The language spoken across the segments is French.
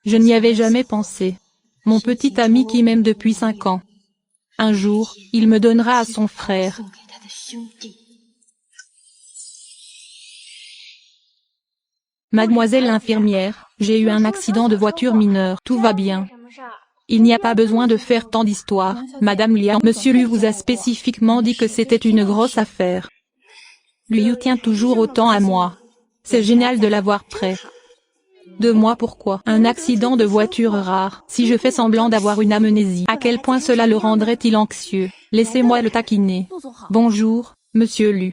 Je n'y avais jamais pensé. Mon petit ami qui m'aime depuis 5 ans. Un jour, il me donnera à son frère. Mademoiselle l'infirmière, j'ai eu un accident de voiture mineur, tout va bien. Il n'y a pas besoin de faire tant d'histoires, Madame Liang. Monsieur Liu vous a spécifiquement dit que c'était une grosse affaire. Liu tient toujours autant à moi. C'est génial de l'avoir près de moi. Pourquoi un accident de voiture rare? Si je fais semblant d'avoir une amnésie, à quel point cela le rendrait-il anxieux? Laissez-moi le taquiner. Bonjour, Monsieur Liu.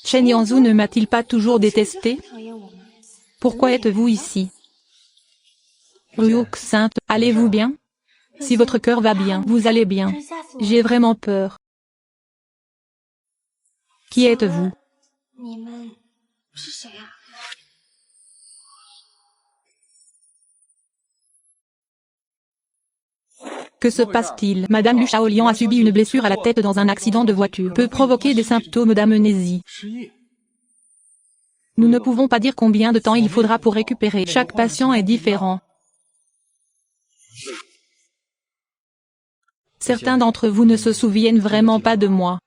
Chen Yanzhou ne m'a-t-il pas toujours détesté? Pourquoi êtes-vous ici? Ryuk Sainte, allez-vous bien? Si votre cœur va bien, vous allez bien. J'ai vraiment peur. Qui êtes-vous? Que se passe-t-il? Madame Lu Shaolian a subi une blessure à la tête dans un accident de voiture. Peut provoquer des symptômes d'amnésie. Nous ne pouvons pas dire combien de temps il faudra pour récupérer. Chaque patient est différent. Certains d'entre vous ne se souviennent vraiment pas de moi.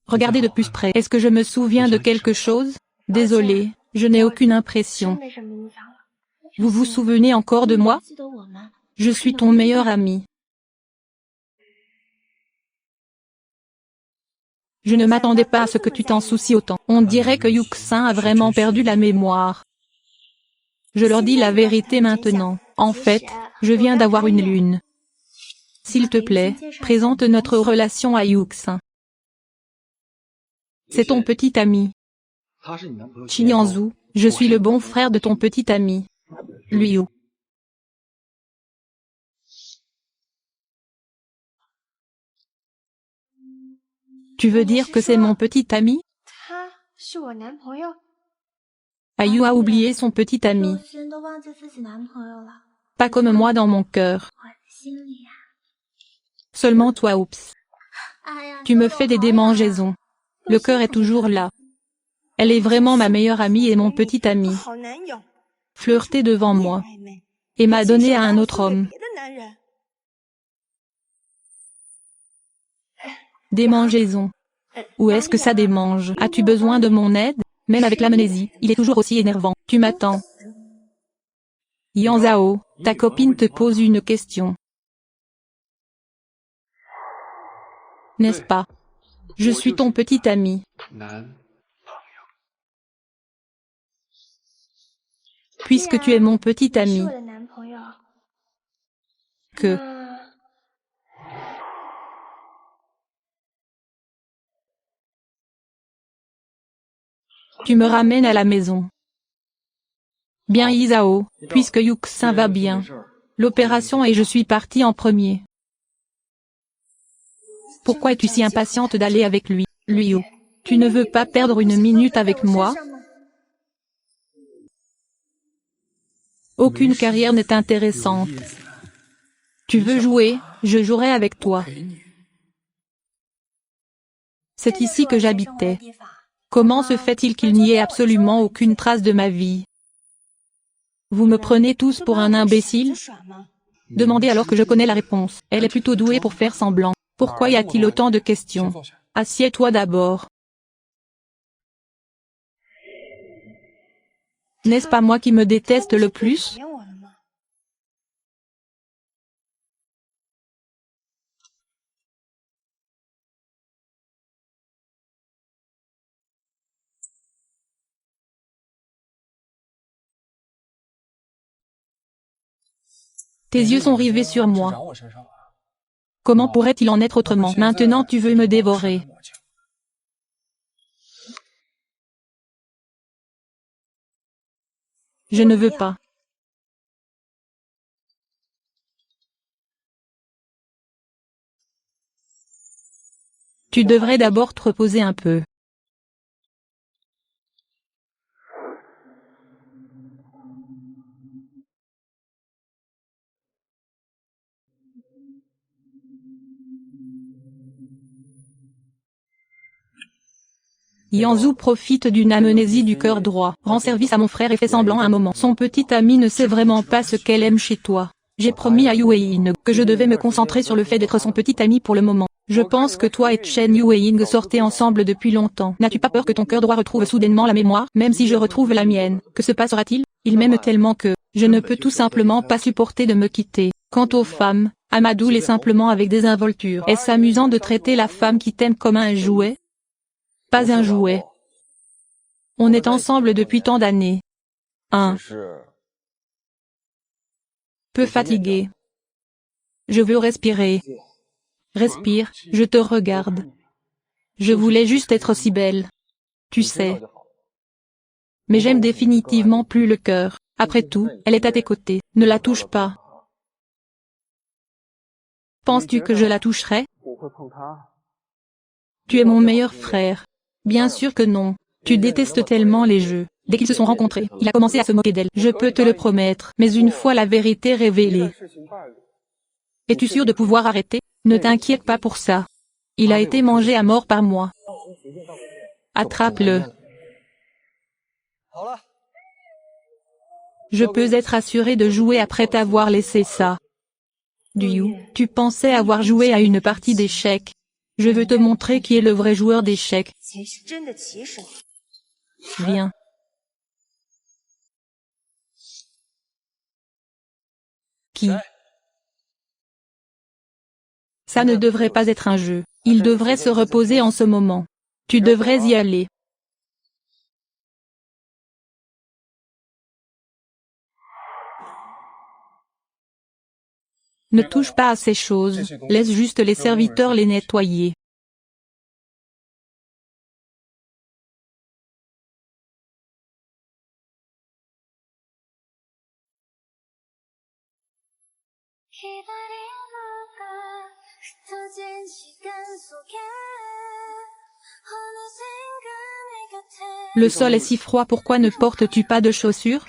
Regardez de plus près. Est-ce que je me souviens de quelque chose? Désolé, je n'ai aucune impression. Vous vous souvenez encore de moi? Je suis ton meilleur ami. Je ne m'attendais pas à ce que tu t'en soucies autant. On dirait que Yuxin a vraiment perdu la mémoire. Je leur dis la vérité maintenant. En fait, je viens d'avoir une lune. S'il te plaît, présente notre relation à Yuxin. C'est ton petit ami. Qianzhou, je suis le bon frère de ton petit ami. Liu. Tu veux dire que c'est mon petit ami? Ayu a oublié son petit ami. Pas comme moi dans mon cœur. Seulement toi, oups. Tu me fais des démangeaisons. Le cœur est toujours là. Elle est vraiment ma meilleure amie et mon petit ami. Flirter devant moi. Et m'a donné à un autre homme. Démangeaison. Où est-ce que ça démange? As-tu besoin de mon aide? Même avec l'amnésie, il est toujours aussi énervant. Tu m'attends. Yan Zhao, ta copine te pose une question. N'est-ce pas? Je suis ton petit ami. Puisque tu es mon petit ami. Que? Tu me ramènes à la maison. Bien Isao, puisque Yuxin va bien. L'opération et je suis partie en premier. Pourquoi es-tu si impatiente d'aller avec lui, Liu? Tu ne veux pas perdre une minute avec moi? Aucune carrière n'est intéressante. Tu veux jouer, je jouerai avec toi. C'est ici que j'habitais. Comment se fait-il qu'il n'y ait absolument aucune trace de ma vie? Vous me prenez tous pour un imbécile? Demandez alors que je connais la réponse. Elle est plutôt douée pour faire semblant. Pourquoi y a-t-il autant de questions? Assieds-toi d'abord. N'est-ce pas moi qui me déteste le plus? Tes yeux sont rivés sur moi. Comment pourrait-il en être autrement? Maintenant tu veux me dévorer. Je ne veux pas. Tu devrais d'abord te reposer un peu. Yanzhou profite d'une amnésie du cœur droit, rend service à mon frère et fait semblant un moment. Son petit ami ne sait vraiment pas ce qu'elle aime chez toi. J'ai promis à Yueying que je devais me concentrer sur le fait d'être son petit ami pour le moment. Je pense que toi et Chen Yueying sortez ensemble depuis longtemps. N'as-tu pas peur que ton cœur droit retrouve soudainement la mémoire, même si je retrouve la mienne? Que se passera-t-il? Il m'aime tellement que, je ne peux tout simplement pas supporter de me quitter. Quant aux femmes, Amadou l'est simplement avec désinvolture. Est-ce amusant de traiter la femme qui t'aime comme un jouet? Pas un jouet. On est ensemble depuis tant d'années. Un peu fatigué. Je veux respirer. Respire, je te regarde. Je voulais juste être aussi belle. Tu sais. Mais j'aime définitivement plus le cœur. Après tout, elle est à tes côtés. Ne la touche pas. Penses-tu que je la toucherai? Tu es mon meilleur frère. Bien sûr que non. Tu détestes tellement les jeux. Dès qu'ils se sont rencontrés, il a commencé à se moquer d'elle. Je peux te le promettre. Mais une fois la vérité révélée. Es-tu sûr de pouvoir arrêter? Ne t'inquiète pas pour ça. Il a été mangé à mort par moi. Attrape-le. Je peux être assuré de jouer après t'avoir laissé ça. Duyu, tu pensais avoir joué à une partie d'échecs. Je veux te montrer qui est le vrai joueur d'échecs. Viens. Qui? Ça ne devrait pas être un jeu. Il devrait se reposer en ce moment. Tu devrais y aller. Ne touche pas à ces choses, laisse juste les serviteurs les nettoyer. Le sol est si froid, pourquoi ne portes-tu pas de chaussures?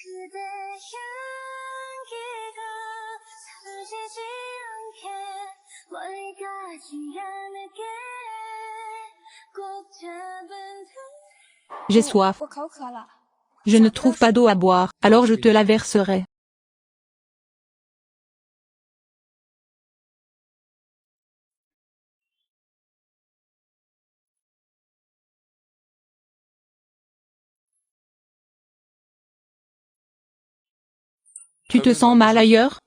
J'ai soif. Je ne trouve pas d'eau à boire, alors je te la verserai. Tu te sens mal ailleurs?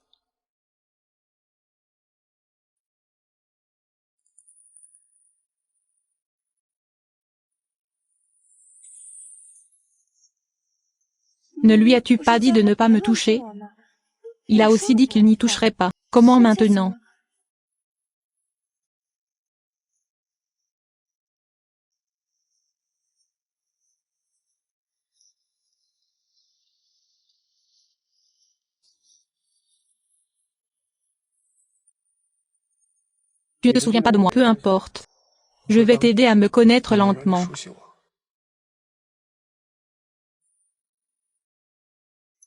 Ne lui as-tu pas dit de ne pas me toucher? Il a aussi dit qu'il n'y toucherait pas. Comment maintenant? Tu ne te souviens pas de moi, peu importe. Je vais t'aider à me connaître lentement.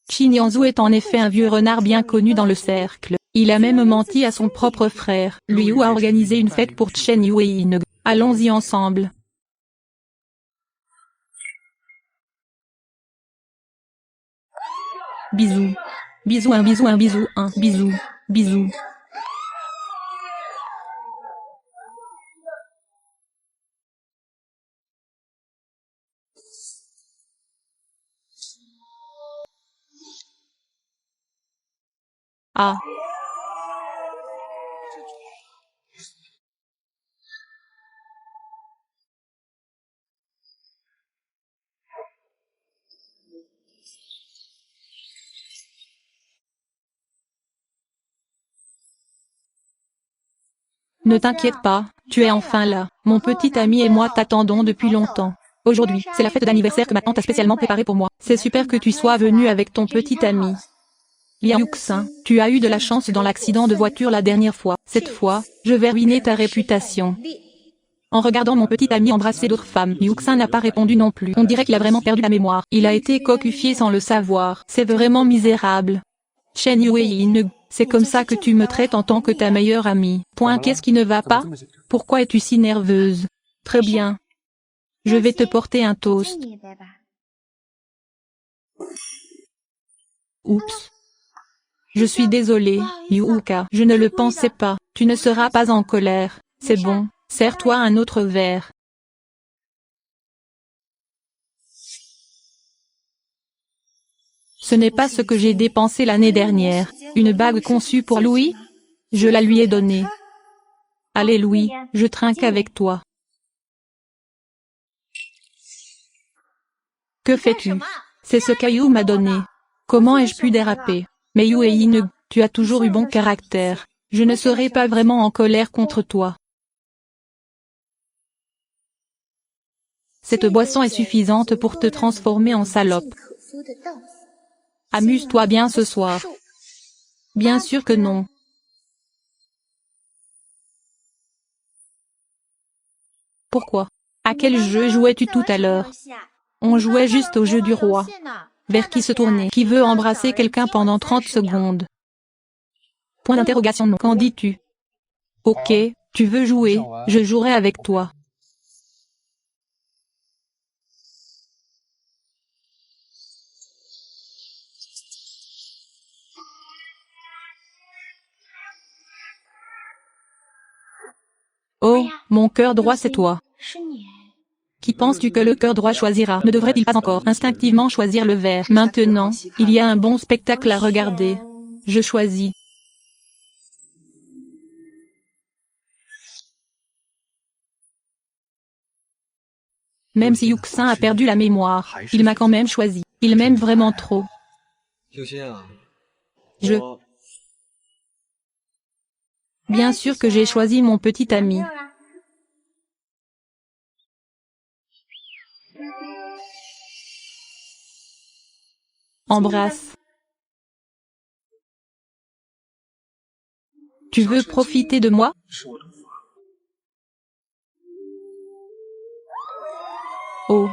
Qin Yanzhou est en effet un vieux renard bien connu dans le cercle. Il a même menti à son propre frère. Liu a organisé une fête pour Chen Yueying. Allons-y ensemble. Bisous. Bisous, un bisou, un bisou, un bisou. Bisous. Ah. Ne t'inquiète pas, tu es enfin là. Mon petit ami et moi t'attendons depuis longtemps. Aujourd'hui, c'est la fête d'anniversaire que ma tante a spécialement préparée pour moi. C'est super que tu sois venu avec ton petit ami. Liao Yuxin, tu as eu de la chance dans l'accident de voiture la dernière fois. Cette fois, je vais ruiner ta réputation. En regardant mon petit ami embrasser d'autres femmes, Yuxin n'a pas répondu non plus. On dirait qu'il a vraiment perdu la mémoire. Il a été cocufié sans le savoir. C'est vraiment misérable. Chen Yueying, c'est comme ça que tu me traites en tant que ta meilleure amie. Qu'est-ce qui ne va pas? Pourquoi es-tu si nerveuse? Très bien. Je vais te porter un toast. Oups. Je suis désolé, Yuuka. Je ne le pensais pas. Tu ne seras pas en colère. C'est bon, sers-toi un autre verre. Ce n'est pas ce que j'ai dépensé l'année dernière. Une bague conçue pour Louis? Je la lui ai donnée. Allez Louis, je trinque avec toi. Que fais-tu? C'est ce qu'Ayu m'a donné. Comment ai-je pu déraper? Mais Yuei, tu as toujours eu bon caractère. Je ne serai pas vraiment en colère contre toi. Cette boisson est suffisante pour te transformer en salope. Amuse-toi bien ce soir. Bien sûr que non. Pourquoi? À quel jeu jouais-tu tout à l'heure? On jouait juste au jeu du roi. Vers qui se tourner? Qui veut embrasser quelqu'un pendant 30 secondes? Point d'interrogation non. Qu'en dis-tu? Ok, tu veux jouer, je jouerai avec toi. Oh, mon cœur droit c'est toi. Qui penses-tu que le cœur droit choisira? Ne devrait-il pas encore instinctivement choisir le vert? Maintenant, il y a un bon spectacle à regarder. Je choisis. Même si Yuxin a perdu la mémoire, il m'a quand même choisi. Il m'aime vraiment trop. Bien sûr que j'ai choisi mon petit ami. Embrasse. Tu veux profiter de moi? Oh.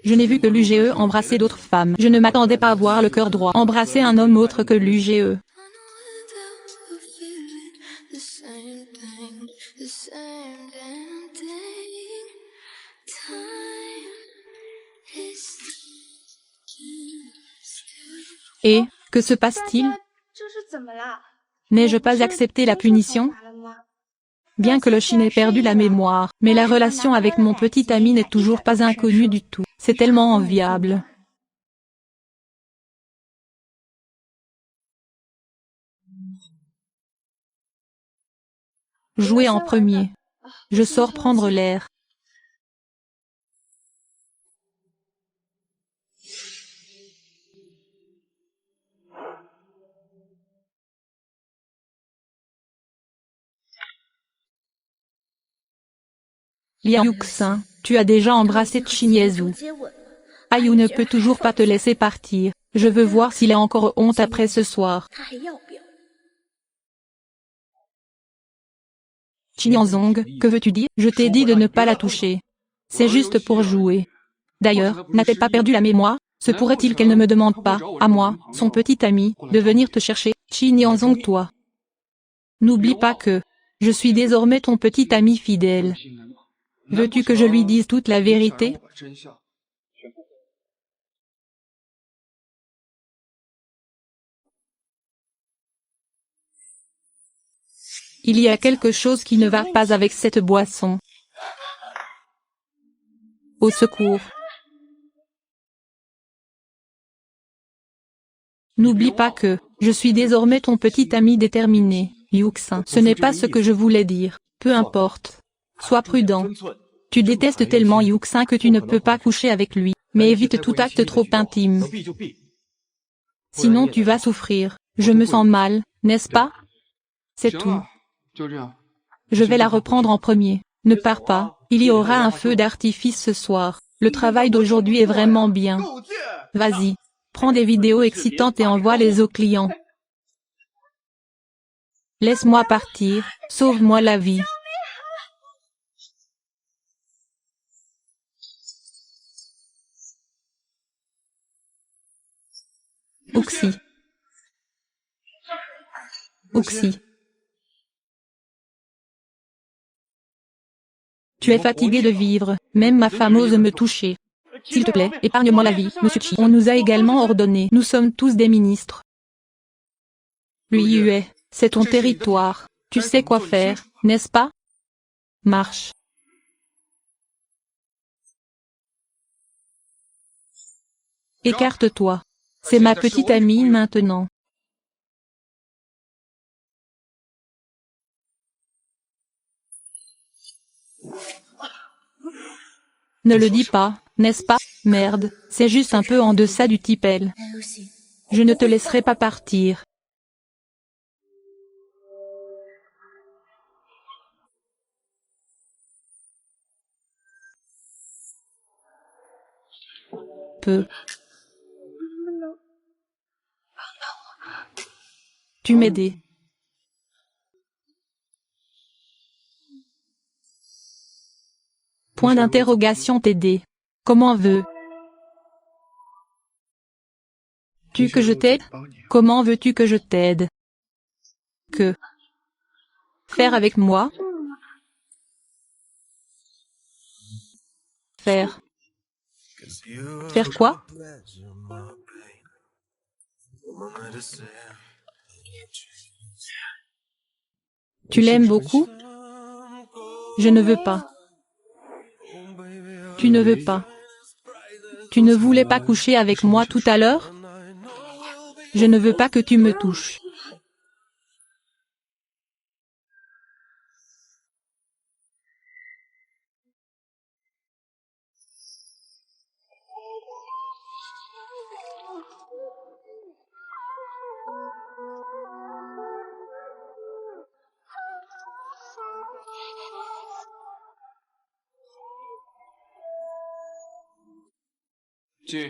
Je n'ai vu que l'UGE embrasser d'autres femmes. Je ne m'attendais pas à voir le cœur droit embrasser un homme autre que l'UGE. Et, que se passe-t-il? N'ai-je pas accepté la punition? Bien que le chien ait perdu la mémoire, mais la relation avec mon petit ami n'est toujours pas inconnue du tout. C'est tellement enviable. Jouer en premier. Je sors prendre l'air. Liao Yuxin, tu as déjà embrassé Chinyezu. Ayu ne peut toujours pas te laisser partir. Je veux voir s'il a encore honte après ce soir. Qianzong, que veux-tu dire? Je t'ai dit de ne pas la toucher. C'est juste pour jouer. D'ailleurs, n'a-t-elle pas perdu la mémoire? Se pourrait-il qu'elle ne me demande pas, à moi, son petit ami, de venir te chercher? Qianzong, toi. N'oublie pas que je suis désormais ton petit ami fidèle. Veux-tu que je lui dise toute la vérité? Il y a quelque chose qui ne va pas avec cette boisson. Au secours. N'oublie pas que je suis désormais ton petit ami déterminé, Yuxin. Ce n'est pas ce que je voulais dire. Peu importe. Sois prudent. Tu détestes tellement Yuxin que tu ne peux pas coucher avec lui, mais évite tout acte trop intime. Sinon tu vas souffrir. Je me sens mal, n'est-ce pas? C'est tout. Je vais la reprendre en premier. Ne pars pas, il y aura un feu d'artifice ce soir. Le travail d'aujourd'hui est vraiment bien. Vas-y. Prends des vidéos excitantes et envoie-les aux clients. Laisse-moi partir, sauve-moi la vie. Oxy. Oxy. Tu es fatigué de vivre, même ma femme ose me toucher. S'il te plaît, épargne-moi la vie, monsieur Chi. On nous a également ordonné, nous sommes tous des ministres. Lui c'est ton territoire, tu sais quoi faire, n'est-ce pas? Marche. Écarte-toi. C'est ma petite amie maintenant. Ne le dis pas, n'est-ce pas? Merde, c'est juste un peu en deçà du tipel. Je ne te laisserai pas partir. Peu. Tu m'aider. Point d'interrogation t'aider. Comment veux? Tu que je t'aide? Comment veux-tu que je t'aide? Que? Faire avec moi? Faire. Faire quoi? Tu l'aimes beaucoup? Je ne veux pas. Tu ne veux pas. Tu ne voulais pas coucher avec moi tout à l'heure? Je ne veux pas que tu me touches.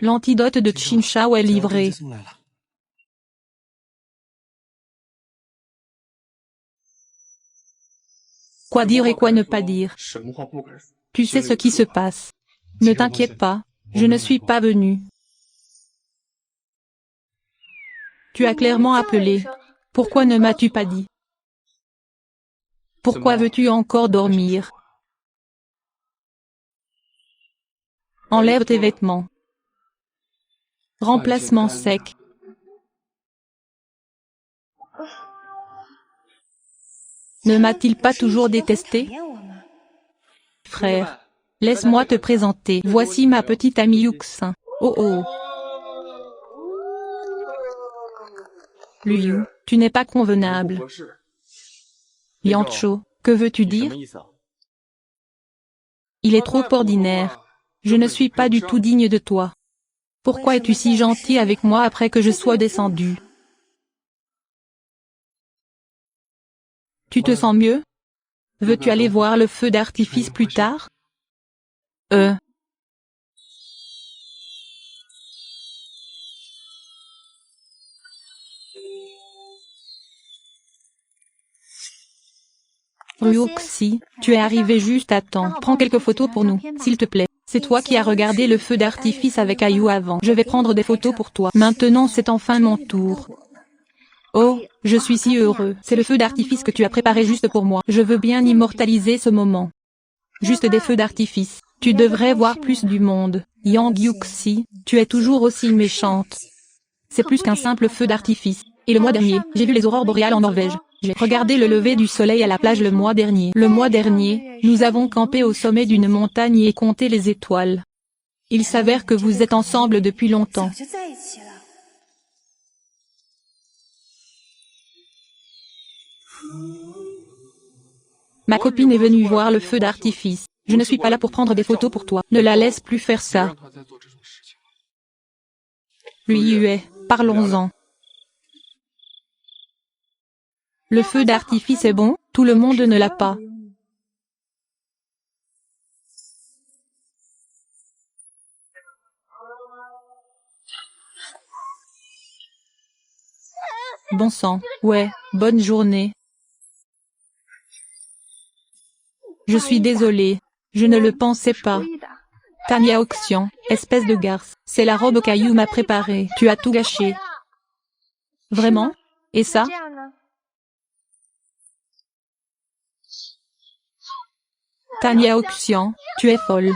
L'antidote de Chinchao est livré. Quoi dire et quoi ne pas dire? Tu sais ce qui se passe. Ne t'inquiète pas, je ne suis pas venu. Tu as clairement appelé. Pourquoi ne m'as-tu pas dit? Pourquoi veux-tu encore dormir? Enlève tes vêtements. Remplacement sec. Ne m'a-t-il pas toujours détesté? Frère, laisse-moi te présenter. Voici ma petite amie Yuxin. Oh oh. Liu, tu n'es pas convenable. Liancho, que veux-tu dire? Il est trop ordinaire. Je ne suis pas du tout digne de toi. Pourquoi es-tu si gentil avec moi après que je sois descendu? Tu te sens mieux? Veux-tu aller voir le feu d'artifice plus tard? Ruoxi, tu es arrivé juste à temps. Prends quelques photos pour nous, s'il te plaît. C'est toi qui as regardé le feu d'artifice avec Ayu avant. Je vais prendre des photos pour toi. Maintenant c'est enfin mon tour. Oh, je suis si heureux. C'est le feu d'artifice que tu as préparé juste pour moi. Je veux bien immortaliser ce moment. Juste des feux d'artifice. Tu devrais voir plus du monde. Yang Yuxi, tu es toujours aussi méchante. C'est plus qu'un simple feu d'artifice. Et le mois dernier, j'ai vu les aurores boréales en Norvège. J'ai regardé le lever du soleil à la plage le mois dernier. Le mois dernier, nous avons campé au sommet d'une montagne et compté les étoiles. Il s'avère que vous êtes ensemble depuis longtemps. Ma copine est venue voir le feu d'artifice. Je ne suis pas là pour prendre des photos pour toi. Ne la laisse plus faire ça. Lui parlons-en. Le feu d'artifice est bon, tout le monde ne l'a pas. Bon sang, ouais, bonne journée. Je suis désolée, je ne le pensais pas. Tanya Oxian, espèce de garce, c'est la robe qu'Ayu m'a préparée. Tu as tout gâché. Vraiment? Et ça? Tanya Oxian, tu es folle.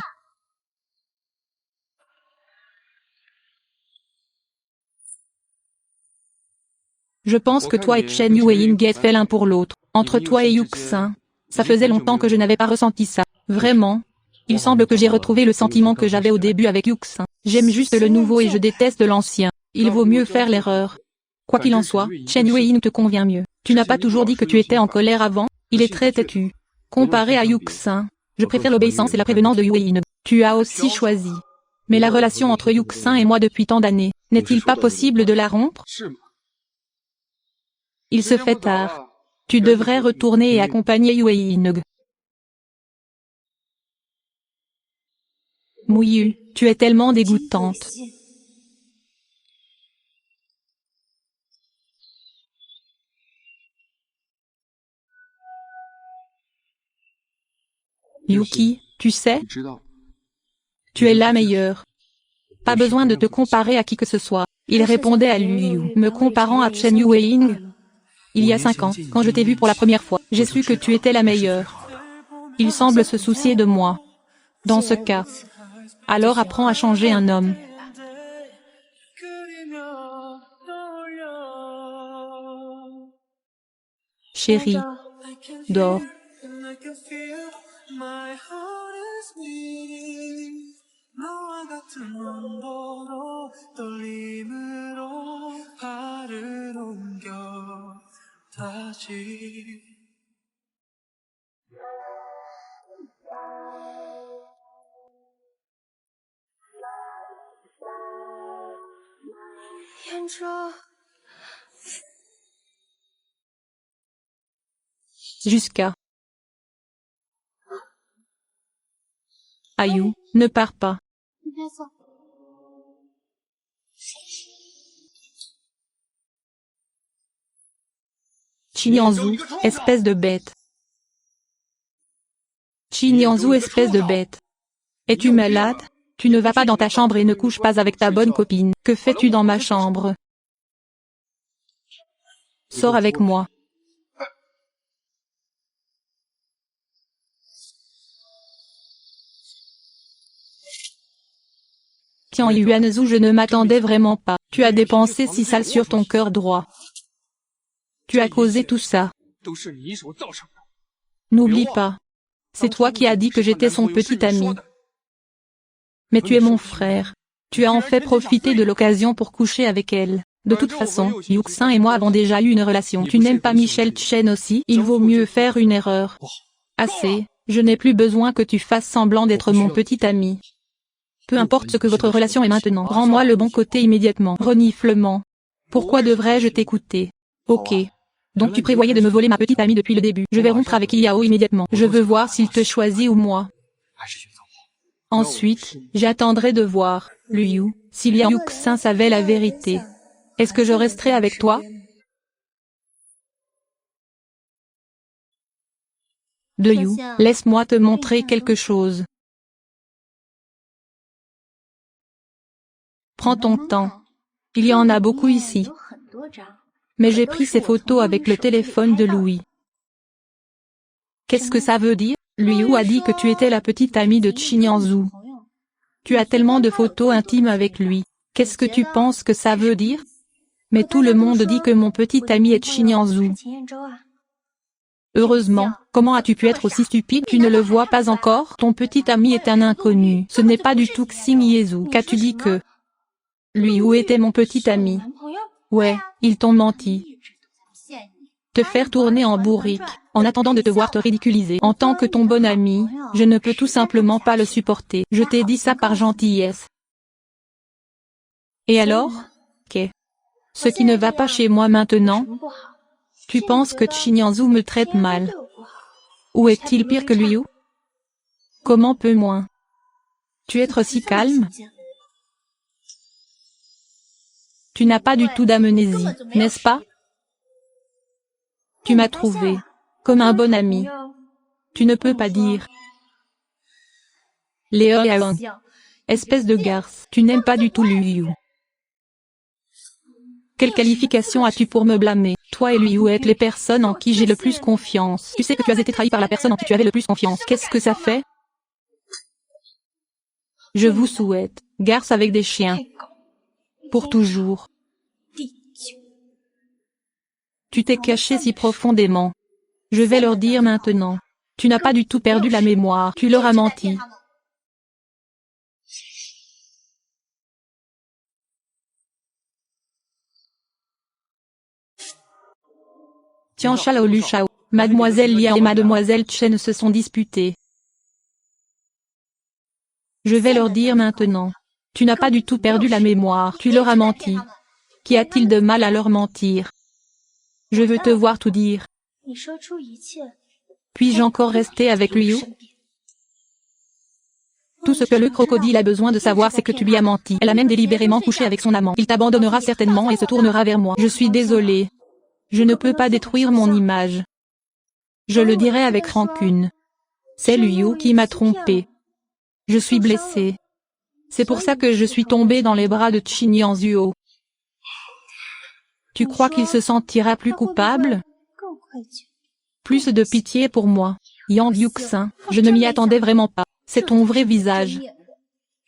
Je pense que toi et Chen Yueying êtes faits l'un pour l'autre. Entre toi et Yuxin, ça faisait longtemps que je n'avais pas ressenti ça. Vraiment. Il semble que j'ai retrouvé le sentiment que j'avais au début avec Yuxin. J'aime juste le nouveau et je déteste l'ancien. Il vaut mieux faire l'erreur. Quoi qu'il en soit, Chen Yueying te convient mieux. Tu n'as pas toujours dit que tu étais en colère avant, il est très têtu. Comparé à Yuxin, je préfère l'obéissance et la prévenance de Yueying. Tu as aussi choisi. Mais la relation entre Yuxin et moi depuis tant d'années, n'est-il pas possible de la rompre? Il se fait tard. Tu devrais retourner et accompagner Yueying. Mouillu, tu es tellement dégoûtante. Yuki, tu sais, tu es la meilleure. Pas besoin de te comparer à qui que ce soit. Il répondait à Liu, me comparant à Chen Yueying. Il y a 5 ans, quand je t'ai vu pour la première fois, j'ai su que tu étais la meilleure. Il semble se soucier de moi. Dans ce cas, alors apprends à changer un homme. Chérie, dors. Jusqu'à. Ayu, ne pars pas. Chinyanzou, espèce de bête. Chinyanzou, espèce de bête. Es-tu malade? Tu ne vas pas dans ta chambre et ne couches pas avec ta bonne copine. Que fais-tu dans ma chambre? Sors avec moi. Tian Yuanzhou, je ne m'attendais vraiment pas. Tu as dépensé si sale sur ton cœur droit. Tu as causé tout ça. N'oublie pas. C'est toi qui as dit que j'étais son petit ami. Mais tu es mon frère. Tu as en fait profité de l'occasion pour coucher avec elle. De toute façon, Yuxin et moi avons déjà eu une relation. Tu n'aimes pas Michelle Chen aussi? Il vaut mieux faire une erreur. Assez, je n'ai plus besoin que tu fasses semblant d'être mon petit ami. Peu importe ce que votre relation est maintenant. Rends-moi le bon côté immédiatement. Reniflement. Pourquoi devrais-je t'écouter? Ok. Donc tu prévoyais de me voler ma petite amie depuis le début. Je vais rompre avec Yao immédiatement. Je veux voir s'il te choisit ou moi. Ensuite, j'attendrai de voir, Liu, si Liao Yuxin savait la vérité. Est-ce que je resterai avec toi? Liu, laisse-moi te montrer quelque chose. Prends ton temps. Il y en a beaucoup ici. Mais j'ai pris ces photos avec le téléphone de Louis. Qu'est-ce que ça veut dire? Liu a dit que tu étais la petite amie de Chinyanzou. Tu as tellement de photos intimes avec lui. Qu'est-ce que tu penses que ça veut dire? Mais tout le monde dit que mon petit ami est Chinyanzou. Heureusement, comment as-tu pu être aussi stupide? Tu ne le vois pas encore? Ton petit ami est un inconnu. Ce n'est pas du tout Xing Yezu. Qu'as-tu dit que? Lui, où était mon petit ami? Ouais, ils t'ont menti. Te faire tourner en bourrique, en attendant de te voir te ridiculiser. En tant que ton bon ami, je ne peux tout simplement pas le supporter. Je t'ai dit ça par gentillesse. Et alors? Qu'est ce qui ne va pas chez moi maintenant? Tu penses que Chinyanzou me traite mal? Ou est-il pire que Liu? Comment peut moins? Tu être si calme? Tu n'as pas du tout d'amnésie, n'est-ce pas? Tu m'as trouvé comme un bon ami. Tu ne peux pas dire. Léo Yaon. Espèce de garce, tu n'aimes pas du tout Liu. Quelle qualification as-tu pour me blâmer? Toi et lui ou êtes les personnes en qui j'ai le plus confiance. Tu sais que tu as été trahi par la personne en qui tu avais le plus confiance. Qu'est-ce que ça fait? Je vous souhaite, garce avec des chiens. Pour toujours. Tu t'es caché si profondément. Je vais leur dire maintenant. Tu n'as pas du tout perdu la mémoire, tu leur as menti. Tian Shao Lu Shao, Mademoiselle Liao et Mademoiselle Chen se sont disputées. Je vais leur dire maintenant. Tu n'as pas du tout perdu la mémoire, tu leur as menti. Qu'y a-t-il de mal à leur mentir? Je veux te voir tout dire. Puis-je encore rester avec lui? Tout ce que le crocodile a besoin de savoir c'est que tu lui as menti. Elle a même délibérément couché avec son amant. Il t'abandonnera certainement et se tournera vers moi. Je suis désolée. Je ne peux pas détruire mon image. Je le dirai avec rancune. C'est Liu qui m'a trompé. Je suis blessée. C'est pour ça que je suis tombée dans les bras de Qin Yanzuo. Tu crois qu'il se sentira plus coupable? Plus de pitié pour moi. Yang Yuxin, je ne m'y attendais vraiment pas. C'est ton vrai visage.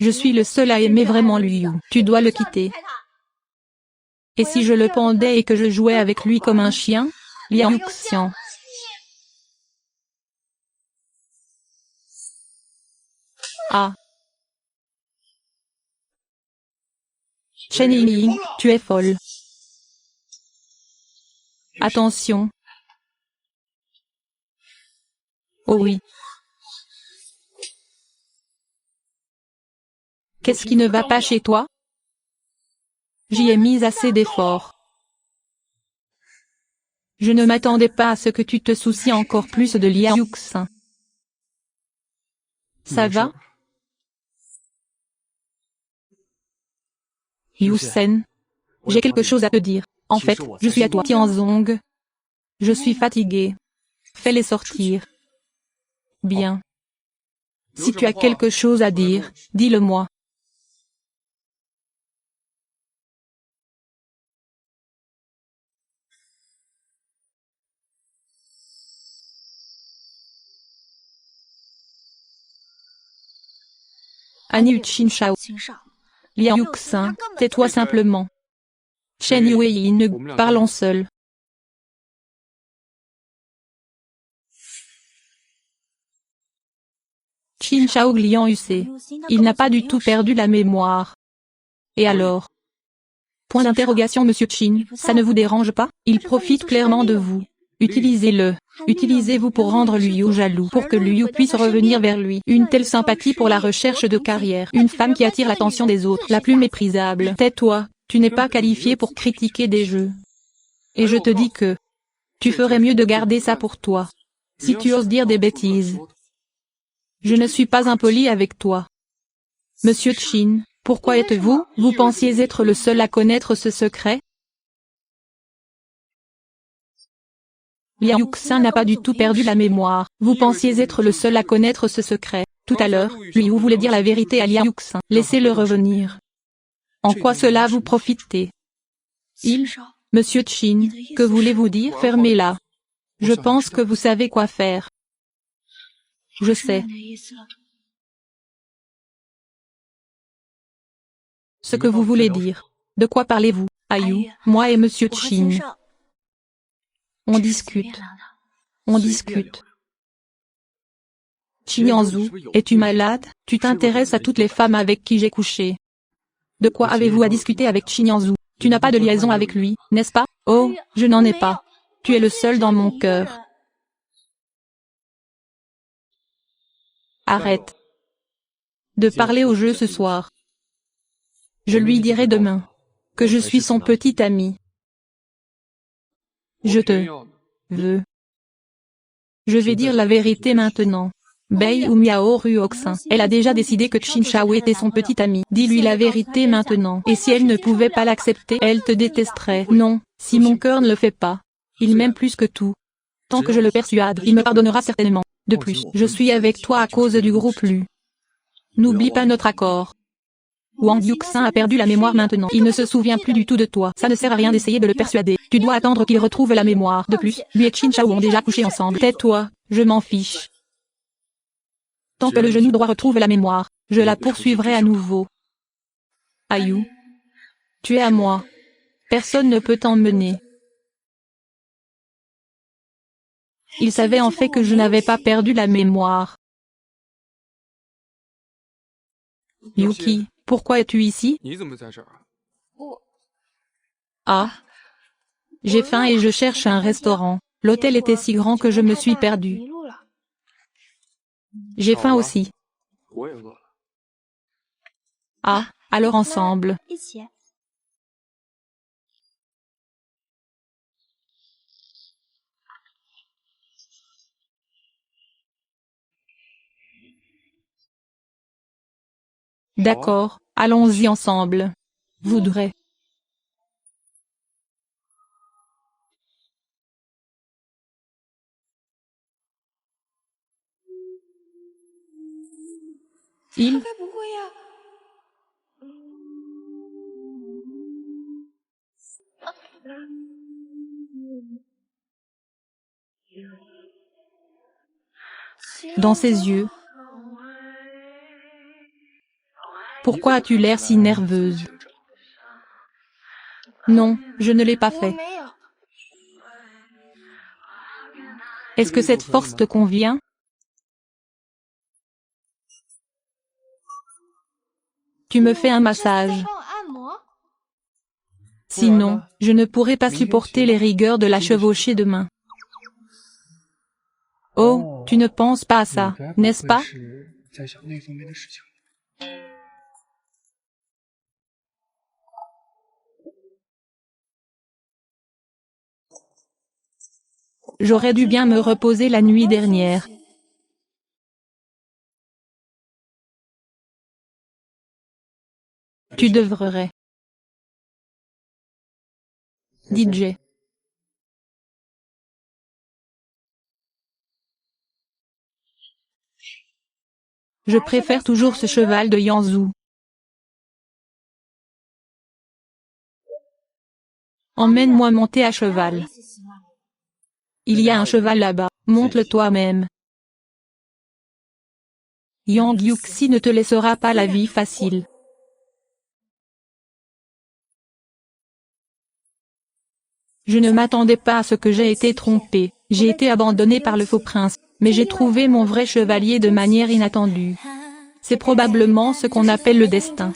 Je suis le seul à aimer vraiment Liu. Tu dois le quitter. Et si je le pendais et que je jouais avec lui comme un chien? Liang Yuxian. Ah. Chen Ying, tu es folle. Attention. Oh oui. Qu'est-ce qui ne va pas chez toi? J'y ai mis assez d'efforts. Je ne m'attendais pas à ce que tu te soucies encore plus de Liao Yuxin. Ça va? Yusen, j'ai quelque chose à te dire. En fait, je suis à toi. Tianzong. Je suis fatiguée. Fais-les sortir. Bien. Si tu as quelque chose à dire, dis-le-moi. Annie Uchin Shao. Liao Yuxin, tais-toi simplement. Chen Yueyin, parlons seul. Qin Shao Liang Yucé. Il n'a pas du tout perdu la mémoire. Et alors? Point d'interrogation Monsieur Qin, ça ne vous dérange pas? Il profite clairement de vous. Utilisez-le. Utilisez-vous pour rendre Liu jaloux, pour que Liu puisse revenir vers lui. Une telle sympathie pour la recherche de carrière. Une femme qui attire l'attention des autres, la plus méprisable. Tais-toi, tu n'es pas qualifié pour critiquer des jeux. Et je te dis que tu ferais mieux de garder ça pour toi. Si tu oses dire des bêtises. Je ne suis pas impoli avec toi. Monsieur Qin, pourquoi êtes-vous? Vous pensiez être le seul à connaître ce secret? Liao Yuxin n'a pas du tout perdu la mémoire. Vous pensiez être le seul à connaître ce secret. Tout à l'heure, Liu voulait dire la vérité à Liao Yuxin. Laissez-le revenir. En quoi cela vous profite? Monsieur Qin, que voulez-vous dire? Fermez-la. Je pense que vous savez quoi faire. Je sais. Ce que vous voulez dire. De quoi parlez-vous? Aïe, moi et Monsieur Qin. On discute. On discute. Qin Yanzu, es-tu malade? Tu t'intéresses à toutes les femmes avec qui j'ai couché. De quoi avez-vous à discuter avec Qin Yanzu? Tu n'as pas de liaison avec lui, n'est-ce pas? Oh, je n'en ai pas. Tu es le seul dans mon cœur. Arrête de parler au jeu ce soir. Je lui dirai demain que je suis son petit ami. Je te veux. Je vais dire la vérité maintenant. Bei ou Miao Ruoxin. Elle a déjà décidé que Qin Shao était son petit ami. Dis-lui la vérité maintenant. Et si elle ne pouvait pas l'accepter, elle te détesterait. Non, si mon cœur ne le fait pas. Il m'aime plus que tout. Tant que je le persuade, il me pardonnera certainement. De plus, je suis avec toi à cause du groupe Lu. N'oublie pas notre accord. Wang Yuxin a perdu la mémoire maintenant. Il ne se souvient plus du tout de toi. Ça ne sert à rien d'essayer de le persuader. Tu dois attendre qu'il retrouve la mémoire. De plus, lui et Qin Shao ont déjà couché ensemble. Tais-toi, je m'en fiche. Tant que le genou droit retrouve la mémoire, je la poursuivrai à nouveau. Ayu. Tu es à moi. Personne ne peut t'emmener. Il savait en fait que je n'avais pas perdu la mémoire. Yuki, pourquoi es-tu ici? Ah. J'ai faim et je cherche un restaurant. L'hôtel était si grand que je me suis perdu. J'ai faim aussi. Ah, alors ensemble. D'accord, allons-y ensemble. Voudrais. Il. Dans ses yeux. Pourquoi as-tu l'air si nerveuse? Non, je ne l'ai pas fait. Est-ce que cette force te convient? Tu me fais un massage. Sinon, je ne pourrais pas supporter les rigueurs de la chevauchée demain. Oh, tu ne penses pas à ça, n'est-ce pas? J'aurais dû bien me reposer la nuit dernière. Tu devrais. DJ. Je préfère toujours ce cheval de Yanzhou. Emmène-moi monter à cheval. Il y a un cheval là-bas, monte-le toi-même. Yang Yuxi ne te laissera pas la vie facile. Je ne m'attendais pas à ce que j'ai été trompée. J'ai été abandonnée par le faux prince, mais j'ai trouvé mon vrai chevalier de manière inattendue. C'est probablement ce qu'on appelle le destin.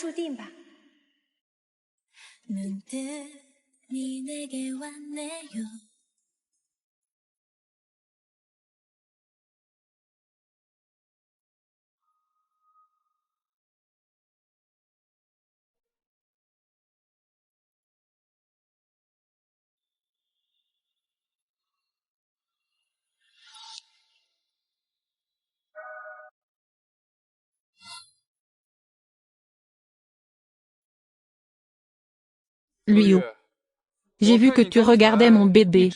Liu. J'ai vu que tu regardais mon bébé.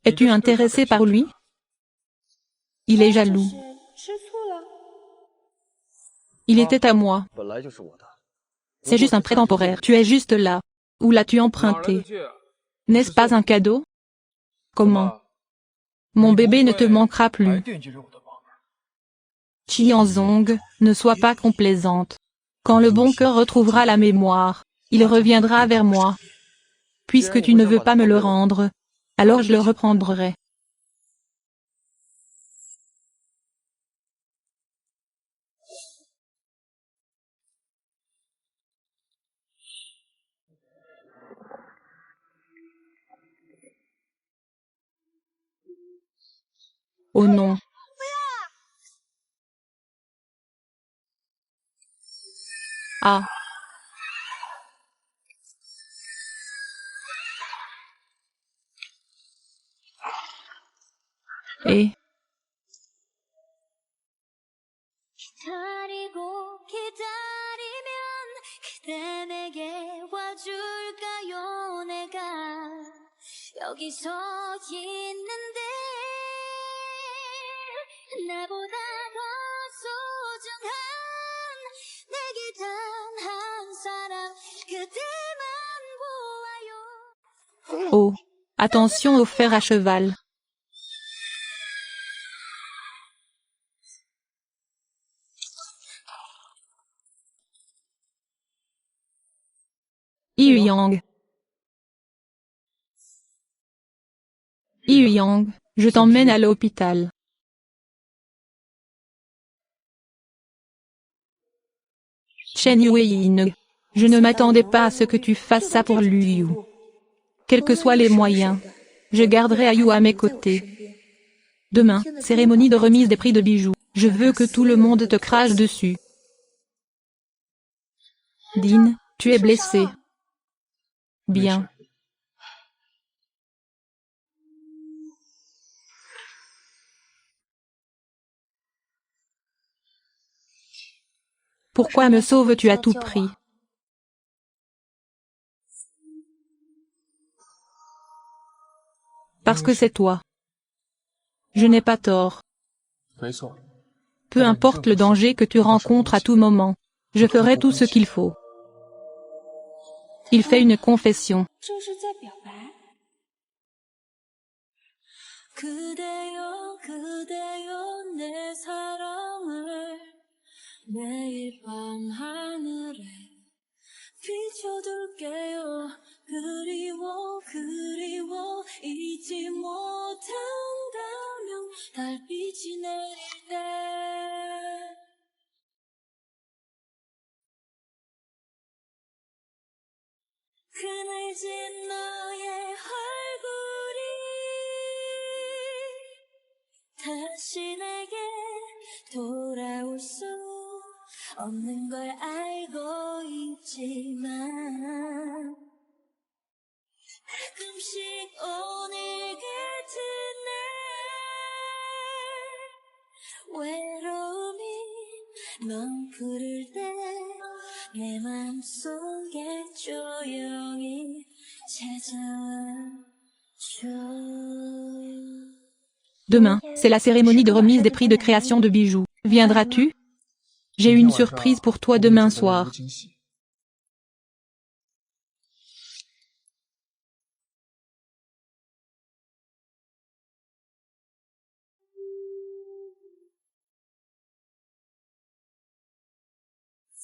Es-tu intéressé par lui? Il est jaloux. Il était à moi. C'est juste un prêt temporaire. Tu es juste là. Où l'as-tu emprunté? N'est-ce pas un cadeau? Comment? Mon bébé ne te manquera plus. Qianzong, ne sois pas complaisante. Quand le bon cœur retrouvera la mémoire, il reviendra vers moi. Puisque tu ne veux pas me le rendre, alors je le reprendrai. Oh non. Ah. Et. Oh, attention au fer à cheval. Yang. Yang, je t'emmène à l'hôpital. Chen Yueyin. Je ne m'attendais pas à ce que tu fasses ça pour Liu. Quels que soient les moyens, je garderai Ayu à mes côtés. Demain, cérémonie de remise des prix de bijoux. Je veux que tout le monde te crache dessus. Din, tu es blessé. Bien. Pourquoi me sauves-tu à tout prix? Parce que c'est toi. Je n'ai pas tort. Peu importe le danger que tu rencontres à tout moment, je ferai tout ce qu'il faut. Il fait une confession. Demain, c'est la cérémonie de remise des prix de création de bijoux. Viendras-tu? J'ai une surprise pour toi demain soir.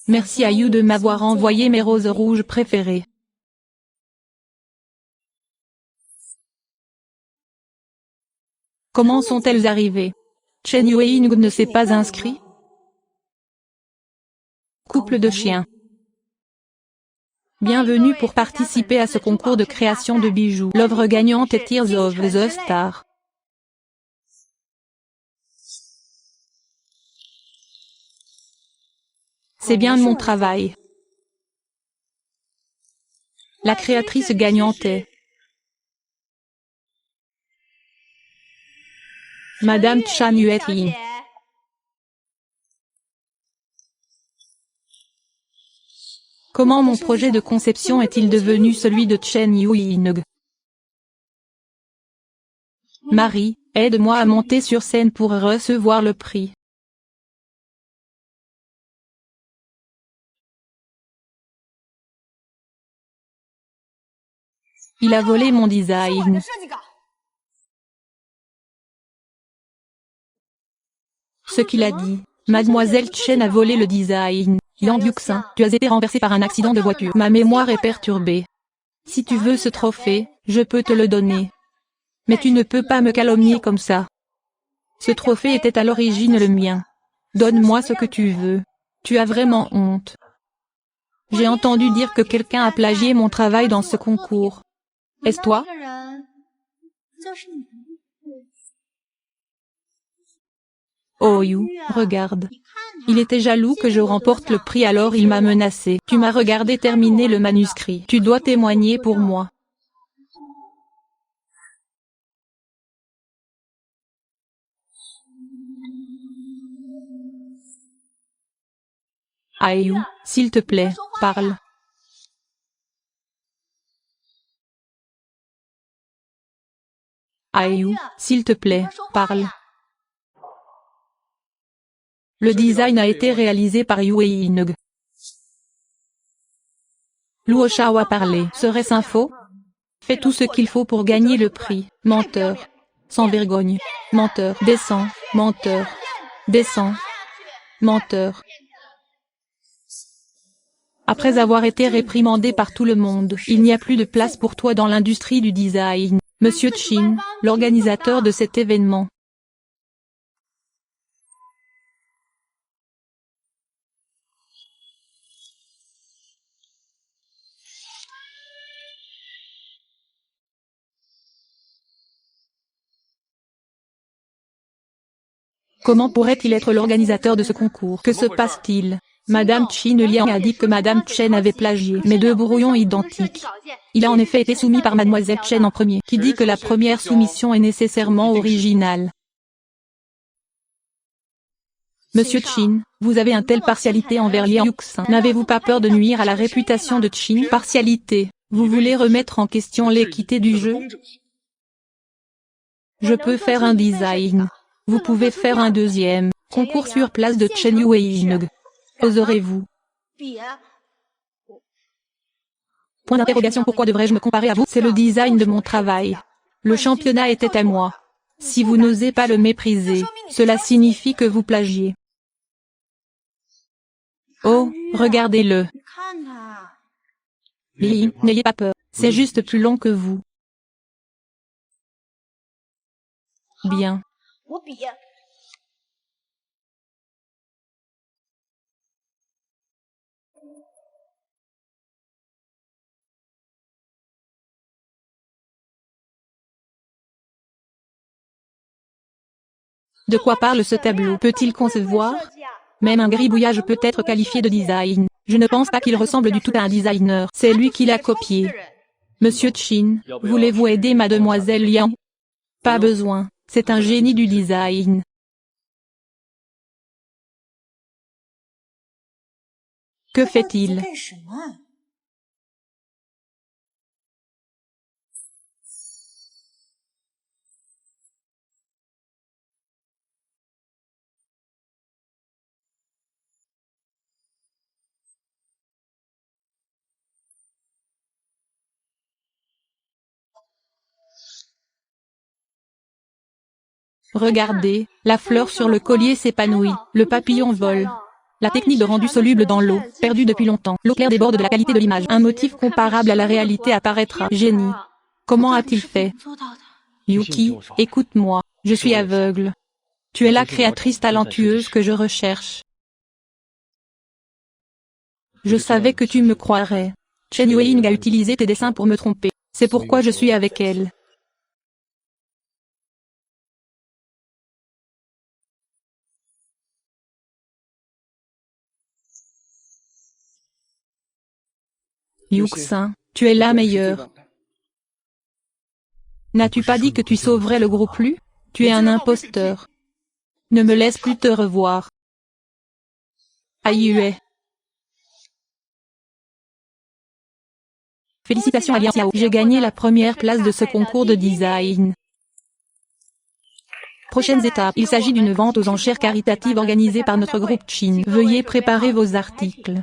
Merci à You de m'avoir envoyé mes roses rouges préférées. Comment sont-elles arrivées? Chen Yueyin ne s'est pas inscrit? Couple de chiens. Bienvenue pour participer à ce concours de création de bijoux. L'œuvre gagnante est Tears of the Star. C'est bien mon travail. La créatrice gagnante est Madame Chan Yueyin. Comment mon projet de conception est-il devenu celui de Chen Yueyin? Marie, aide-moi à monter sur scène pour recevoir le prix. Il a volé mon design. Ce qu'il a dit, Mademoiselle Chen a volé le design. Yang Yuxin, tu as été renversé par un accident de voiture. Ma mémoire est perturbée. Si tu veux ce trophée, je peux te le donner. Mais tu ne peux pas me calomnier comme ça. Ce trophée était à l'origine le mien. Donne-moi ce que tu veux. Tu as vraiment honte. J'ai entendu dire que quelqu'un a plagié mon travail dans ce concours. Est-ce toi? Oh You, regarde. Il était jaloux que je remporte le prix alors il m'a menacé. Tu m'as regardé terminer le manuscrit. Tu dois témoigner pour moi. You, s'il te plaît, parle. You, s'il te plaît, parle. Le design a été réalisé par Yueyin. Luo Shao a parlé. Serait-ce un faux? Fais tout ce qu'il faut pour gagner le prix, menteur. Sans vergogne. Menteur. Descends, menteur. Descends. Menteur. Après avoir été réprimandé par tout le monde, il n'y a plus de place pour toi dans l'industrie du design. Monsieur Chin, l'organisateur de cet événement. Comment pourrait-il être l'organisateur de ce concours? Que se passe-t-il? Madame Chin Liang a dit que Madame Chen avait plagié mes deux brouillons identiques. Il a en effet été soumis par Mademoiselle Chen en premier, qui dit que la première soumission est nécessairement originale. Monsieur Chin, vous avez une telle partialité envers Liang Yuxin. N'avez-vous pas peur de nuire à la réputation de Chin? Partialité. Vous voulez remettre en question l'équité du jeu? Je peux faire un design. Vous pouvez faire un deuxième. Concours sur place de Chen Yueying. Oserez-vous? Point d'interrogation. Pourquoi devrais-je me comparer à vous? C'est le design de mon travail. Le championnat était à moi. Si vous n'osez pas le mépriser, cela signifie que vous plagiez. Oh, regardez-le. Li, n'ayez pas peur, c'est juste plus long que vous. Bien. De quoi parle ce tableau? Peut-il concevoir? Même un gribouillage peut être qualifié de design. Je ne pense pas qu'il ressemble du tout à un designer. C'est lui qui l'a copié. Monsieur Chin, voulez-vous aider Mademoiselle Liang? Pas besoin, c'est un génie du design. Que fait-il? Regardez, la fleur sur le collier s'épanouit, le papillon vole. La technique de rendu soluble dans l'eau, perdue depuis longtemps. L'eau claire déborde de la qualité de l'image. Un motif comparable à la réalité apparaîtra. Génie. Comment a-t-il fait? Yuki, écoute-moi, je suis aveugle. Tu es la créatrice talentueuse que je recherche. Je savais que tu me croirais. Chen Yueying a utilisé tes dessins pour me tromper. C'est pourquoi je suis avec elle. Yuxin, tu es la meilleure. N'as-tu pas dit que tu sauverais le groupe Lu? Tu es un imposteur. Ne me laisse plus te revoir. Aïe. Félicitations à Liang Xiao. J'ai gagné la première place de ce concours de design. Prochaines étapes. Il s'agit d'une vente aux enchères caritative organisée par notre groupe Chin. Veuillez préparer vos articles.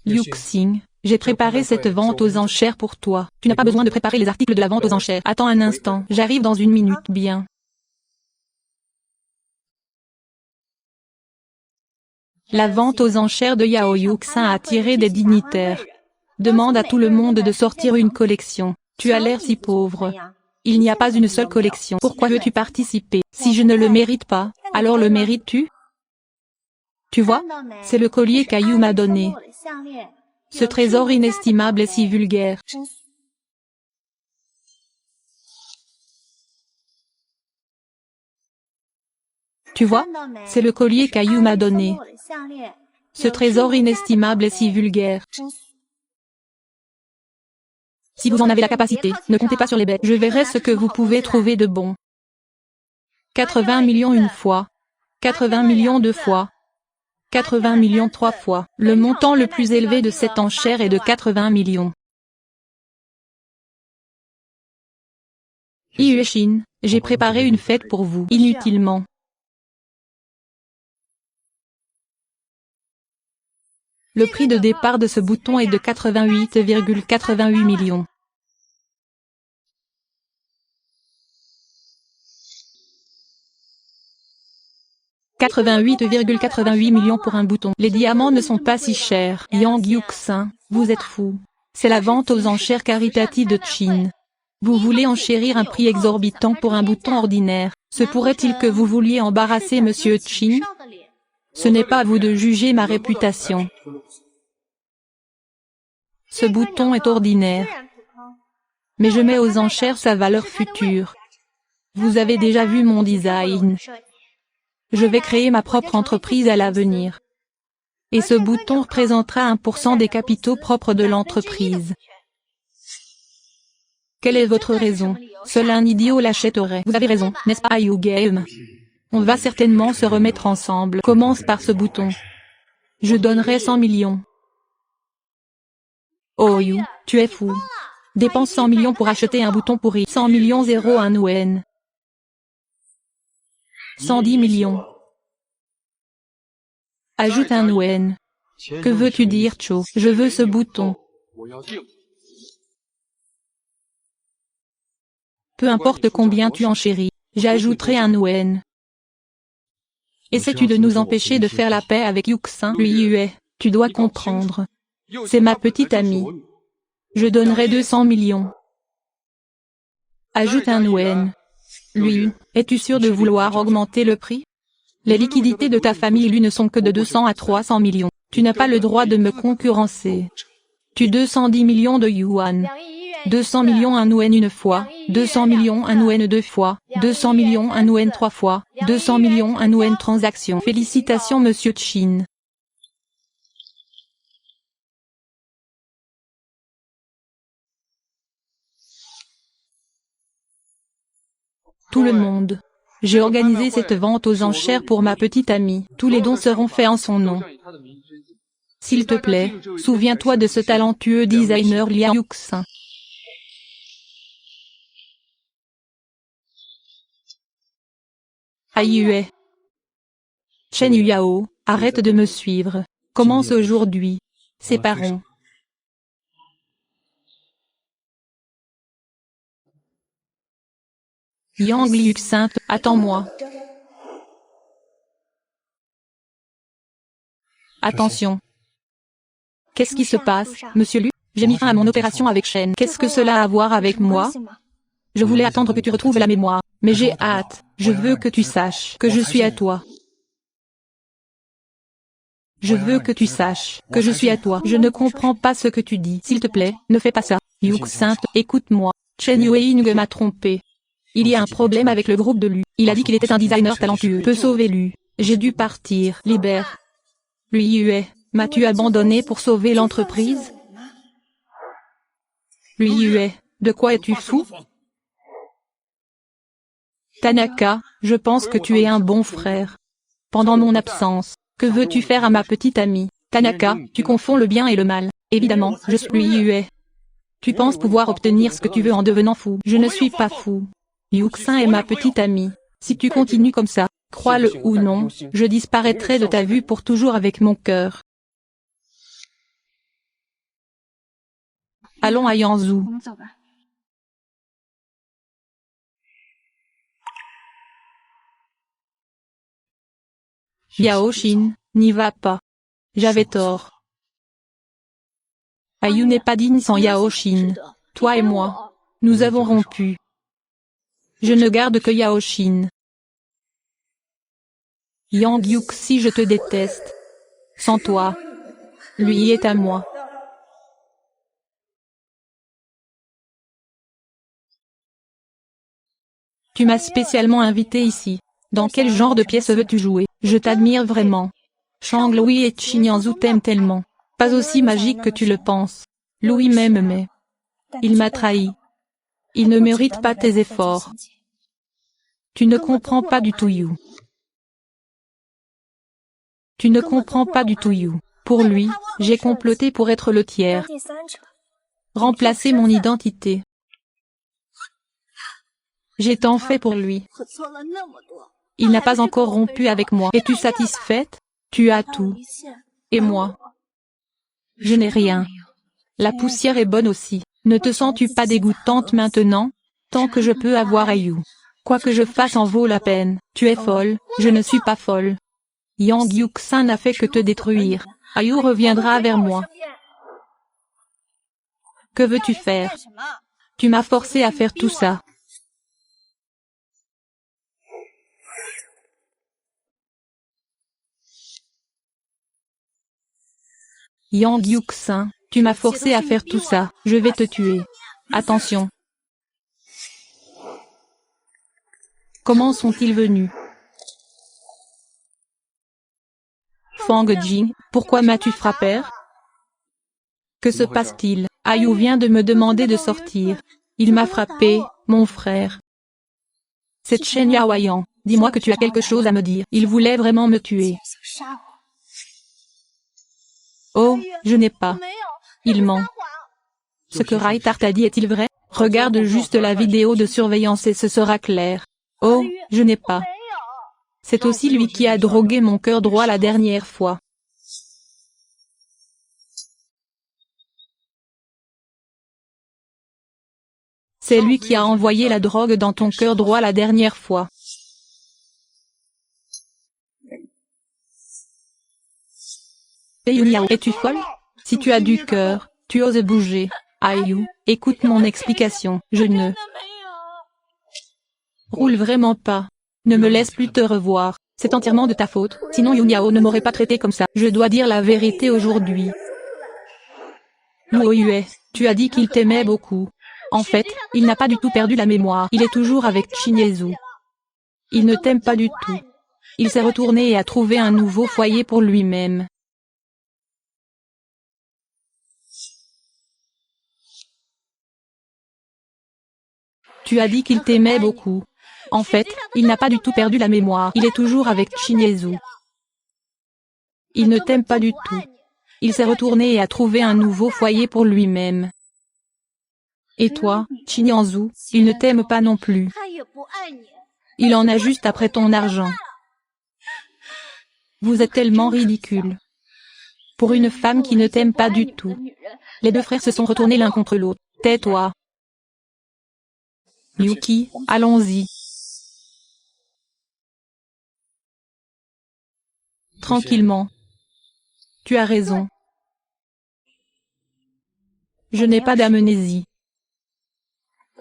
Yuxing, j'ai préparé cette vente aux enchères pour toi. Tu n'as pas besoin de préparer les articles de la vente aux enchères. Attends un instant, j'arrive dans une minute. Bien. La vente aux enchères de Yao Yuxin a attiré des dignitaires. Demande à tout le monde de sortir une collection. Tu as l'air si pauvre. Il n'y a pas une seule collection. Pourquoi veux-tu participer? Si je ne le mérite pas, alors le mérites-tu? Tu vois, c'est le collier qu'Ayu m'a donné. Ce trésor inestimable est si vulgaire. Tu vois, c'est le collier qu'Ayu m'a donné. Ce trésor inestimable est si vulgaire. Si vous en avez la capacité, ne comptez pas sur les bêtes. Je verrai ce que vous pouvez trouver de bon. 80 millions une fois. 80 millions deux fois. 80 millions trois fois. Le montant le plus élevé de cette enchère est de 80 millions. Yuexin, j'ai préparé une fête pour vous. Inutilement. Le prix de départ de ce bouton est de 88,88 millions. 88,88 millions pour un bouton. Les diamants ne sont pas si chers. Yang Yuxin, vous êtes fou. C'est la vente aux enchères caritatives de Chine. Vous voulez enchérir un prix exorbitant pour un bouton ordinaire. Se pourrait-il que vous vouliez embarrasser Monsieur Chin? Ce n'est pas à vous de juger ma réputation. Ce bouton est ordinaire. Mais je mets aux enchères sa valeur future. Vous avez déjà vu mon design. Je vais créer ma propre entreprise à l'avenir. Et ce bouton représentera 1% des capitaux propres de l'entreprise. Quelle est votre raison? Seul un idiot l'achèterait. Vous avez raison, n'est-ce pas, You Game? On va certainement se remettre ensemble. Commence par ce bouton. Je donnerai 100 millions. Oh You, tu es fou. Dépense 100 millions pour acheter un bouton pourri. 100 millions 01 yuan. 110 millions. Ajoute un yuan. Que veux-tu dire, Cho? Je veux ce bouton. Peu importe combien tu enchéris, j'ajouterai un yuan. Essaies-tu de nous empêcher de faire la paix avec Yuxin? Lui Yue, tu dois comprendre. C'est ma petite amie. Je donnerai 200 millions. Ajoute un yuan. Lui, es-tu sûr de vouloir augmenter le prix? Les liquidités de ta famille lui ne sont que de 200 à 300 millions. Tu n'as pas le droit de me concurrencer. Tu 210 millions de yuan. 200 millions un yuan une fois, 200 millions un yuan deux fois, 200 millions un yuan trois fois, 200 millions un yuan transaction. Félicitations Monsieur Chin. Tout le monde. J'ai organisé cette vente aux enchères pour ma petite amie. Tous les dons seront faits en son nom. S'il te plaît, souviens-toi de ce talentueux designer Liao Yuxin. Aïe. Chen Yao, arrête de me suivre. Commence aujourd'hui. Séparons. Yang Yuxin, attends-moi. Attention. Qu'est-ce qui se passe, Monsieur Lu? J'ai mis fin à mon opération avec Shen. Qu'est-ce que cela a à voir avec moi? Je voulais attendre que tu retrouves la mémoire, mais j'ai hâte. Je veux que tu saches que je suis à toi. Je veux que tu saches que je suis à toi. Je ne comprends pas ce que tu dis. S'il te plaît, ne fais pas ça. Yuxin, écoute-moi. Chen Yueying m'a trompé. Il y a un problème avec le groupe de Lu. Il a dit qu'il était un designer talentueux. Peut sauver Lu. J'ai dû partir. Libère. Lui Yue, m'as-tu abandonné pour sauver l'entreprise? Lui Yue, de quoi es-tu fou? Tanaka, je pense que tu es un bon frère. Pendant mon absence, que veux-tu faire à ma petite amie? Tanaka, tu confonds le bien et le mal. Évidemment, je suis Yue. Tu penses pouvoir obtenir ce que tu veux en devenant fou. Je ne suis pas fou. Yuxin est ma petite amie. Si tu continues comme ça, crois-le ou non, je disparaîtrai de ta vue pour toujours avec mon cœur. Allons à Yanzhou. Yao Xin, n'y va pas. J'avais tort. Ayu n'est pas digne sans Yao Xin. Toi et moi, nous avons rompu. Je ne garde que Yao Xin. Yang Yuxi, je te déteste. Sans toi, lui est à moi. Tu m'as spécialement invité ici. Dans quel genre de pièce veux-tu jouer? Je t'admire vraiment. Shang Louis et Qin Yanzhou t'aiment tellement. Pas aussi magique que tu le penses. Louis m'aime mais il m'a trahi. Il ne mérite pas tes efforts. Tu ne comprends pas du tout You. Tu ne comprends pas du tout You. Pour lui, j'ai comploté pour être le tiers. Remplacer mon identité. J'ai tant fait pour lui. Il n'a pas encore rompu avec moi. Es-tu satisfaite? Tu as tout. Et moi? Je n'ai rien. La poussière est bonne aussi. Ne te sens-tu pas dégoûtante maintenant? Tant que je peux avoir Ayu. Quoi que je fasse en vaut la peine. Tu es folle, je ne suis pas folle. Yang Yuxin n'a fait que te détruire. Ayu reviendra vers moi. Que veux-tu faire? Tu m'as forcé à faire tout ça. Yang Yuxin, tu m'as forcé à faire tout ça. Je vais te tuer. Attention. Comment sont-ils venus? Fang Jing, pourquoi m'as-tu frappé? Que se passe-t-il? Ayu vient de me demander de sortir. Il m'a frappé, mon frère. Cette Chen Yaoyan, dis-moi que tu as quelque chose à me dire. Il voulait vraiment me tuer. Oh, je n'ai pas. Il ment. Ce que Raitar t'a dit est-il vrai? Regarde juste la vidéo de surveillance et ce sera clair. Oh, je n'ai pas. C'est aussi lui qui a drogué mon cœur droit la dernière fois. C'est lui qui a envoyé la drogue dans ton cœur droit la dernière fois. Es-tu folle? Si tu as du cœur, tu oses bouger. Ayu, écoute mon explication. Je ne roule vraiment pas. Ne me laisse plus te revoir. C'est entièrement de ta faute, sinon Yunyao ne m'aurait pas traité comme ça. Je dois dire la vérité aujourd'hui. Luo Yue, tu as dit qu'il t'aimait beaucoup. En fait, il n'a pas du tout perdu la mémoire. Il est toujours avec Chinyezu. Il ne t'aime pas du tout. Il s'est retourné et a trouvé un nouveau foyer pour lui-même. Tu as dit qu'il t'aimait beaucoup. En fait, il n'a pas du tout perdu la mémoire. Il est toujours avec Chinyezu. Il ne t'aime pas du tout. Il s'est retourné et a trouvé un nouveau foyer pour lui-même. Et toi, Chinyezu, il ne t'aime pas non plus. Il en a juste après ton argent. Vous êtes tellement ridicule. Pour une femme qui ne t'aime pas du tout. Les deux frères se sont retournés l'un contre l'autre. Tais-toi. Yuki, allons-y. Tranquillement. Tu as raison. Je n'ai pas d'amnésie.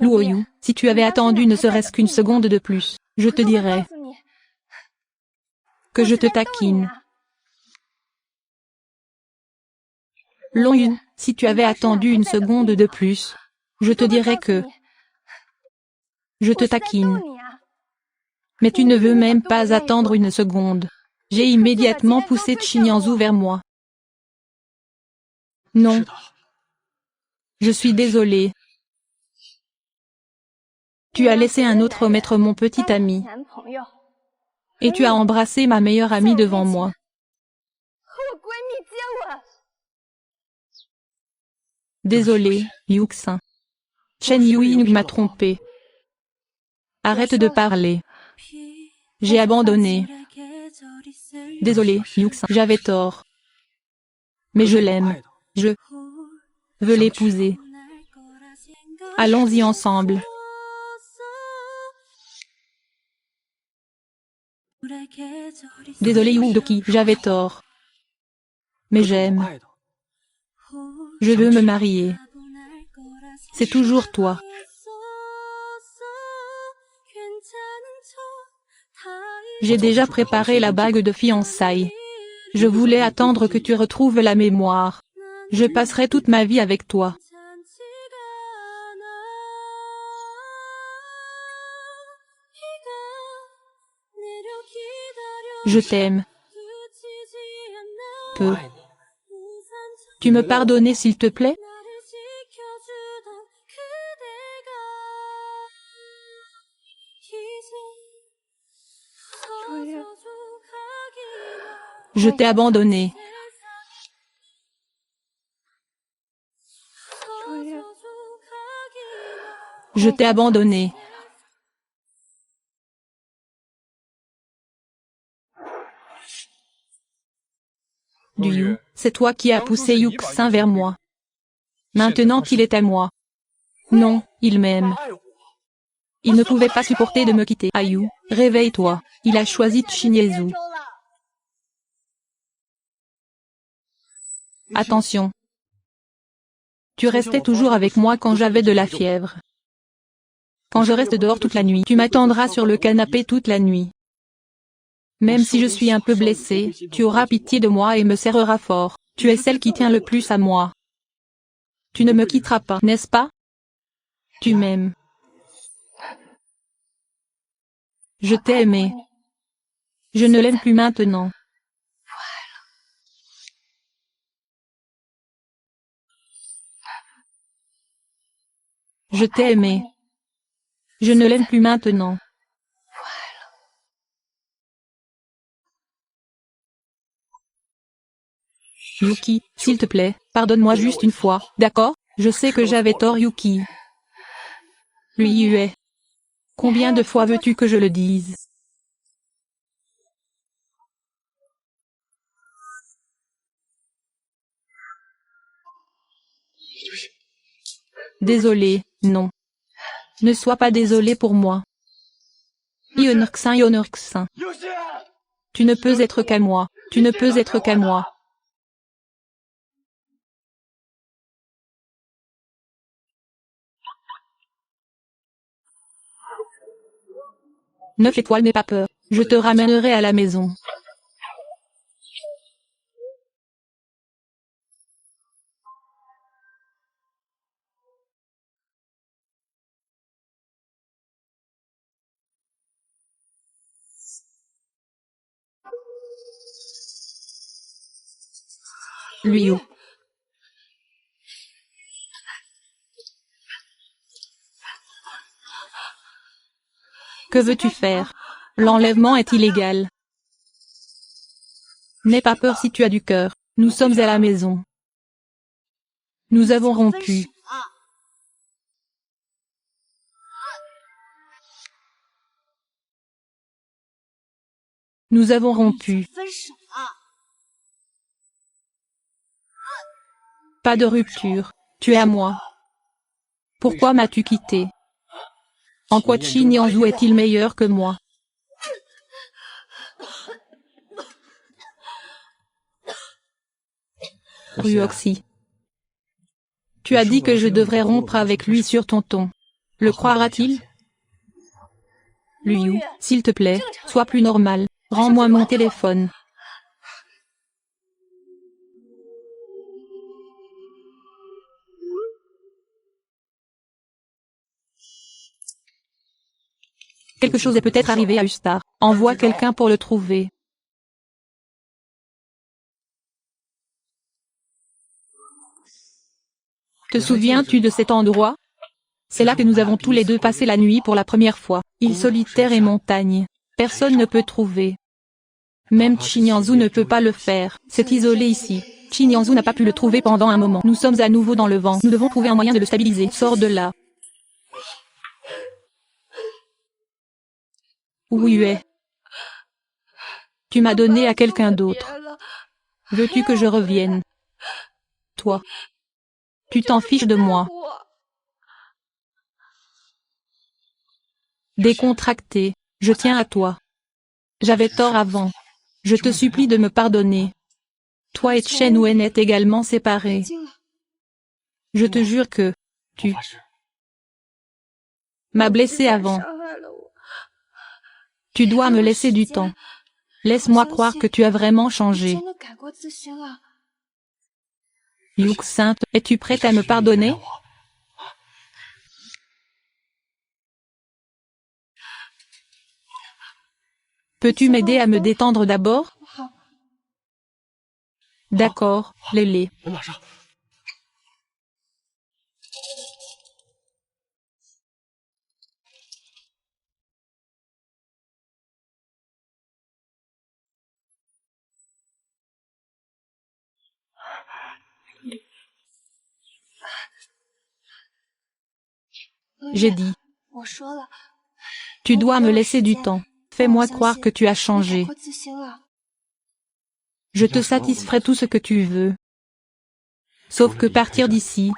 Luo Yu, si tu avais attendu ne serait-ce qu'une seconde de plus, je te dirais que je te taquine. Long Yu, si tu avais attendu une seconde de plus, je te dirais que je te taquine. Mais tu ne veux même pas attendre une seconde. J'ai immédiatement poussé Chinyezu vers moi. Non. Je suis désolé. Tu as laissé un autre homme être mon petit ami. Et tu as embrassé ma meilleure amie devant moi. Désolé, Yuxin. Chen Yuing m'a trompé. Arrête de parler. J'ai abandonné. Désolé, Yuxin, j'avais tort. Mais je l'aime. Je veux l'épouser. Allons-y ensemble. Désolé Yudoki, j'avais tort. Mais j'aime. Je veux me marier. C'est toujours toi. J'ai déjà préparé la bague de fiançailles. Je voulais attendre que tu retrouves la mémoire. Je passerai toute ma vie avec toi. Je t'aime. Peu. Tu me pardonnes s'il te plaît? Je t'ai abandonné. Je t'ai abandonné. Duyu, c'est toi qui as poussé Yuxin vers moi. Maintenant qu'il est à moi. Non, il m'aime. Il ne pouvait pas supporter de me quitter. Ayu, réveille-toi. Il a choisi Chinyezu. Attention. Tu restais toujours avec moi quand j'avais de la fièvre. Quand je reste dehors toute la nuit, tu m'attendras sur le canapé toute la nuit. Même si je suis un peu blessée, tu auras pitié de moi et me serreras fort. Tu es celle qui tient le plus à moi. Tu ne me quitteras pas, n'est-ce pas? Tu m'aimes. Je t'ai aimé. Je ne l'aime plus maintenant. Je t'ai aimé. Je ne l'aime plus maintenant. Yuki, s'il te plaît, pardonne-moi juste une fois, d'accord? Je sais que j'avais tort, Yuki. Lui Yue. Combien de fois veux-tu que je le dise? Désolé, non. Ne sois pas désolé pour moi. Ionurxin. Tu ne peux être qu'à moi. Tu ne peux être qu'à moi. 9 étoiles, n'aie pas peur. Je te ramènerai à la maison. Lui ou. Que veux-tu faire? L'enlèvement est illégal. N'aie pas peur si tu as du cœur. Nous sommes à la maison. Nous avons rompu. Nous avons rompu. Pas de rupture. Tu es à moi. Pourquoi m'as-tu quitté? En quoi Chinyanzou est-il meilleur que moi? Ruoxy. Tu as dit que je devrais rompre avec lui sur ton ton. Le croira-t-il? Liu, s'il te plaît, sois plus normal. Rends-moi mon téléphone. Quelque chose est peut-être arrivé à Ustar. Envoie quelqu'un pour le trouver. Te souviens-tu de cet endroit? C'est là que nous avons tous les deux passé la nuit pour la première fois. Île solitaire et montagne. Personne ne peut trouver. Même Chinyanzou ne peut pas le faire. C'est isolé ici. Chinyanzou n'a pas pu le trouver pendant un moment. Nous sommes à nouveau dans le vent. Nous devons trouver un moyen de le stabiliser. Sors de là. Où tu es? Tu m'as donné à quelqu'un d'autre. Veux-tu que je revienne? Toi. Tu t'en fiches de moi. Décontracté. Je tiens à toi. J'avais tort avant. Je te supplie de me pardonner. Toi et Chen Wen êtes également séparés. Je te jure que tu m'as blessé avant. Tu dois me laisser du temps. Laisse-moi croire que tu as vraiment changé. Yuk Sainte, es-tu prête à me pardonner? Peux-tu m'aider à me détendre d'abord? D'accord, Lélé. J'ai dit. Tu dois me laisser du temps. Fais-moi croire que tu as changé. Je te satisferai tout ce que tu veux. Sauf que partir d'ici,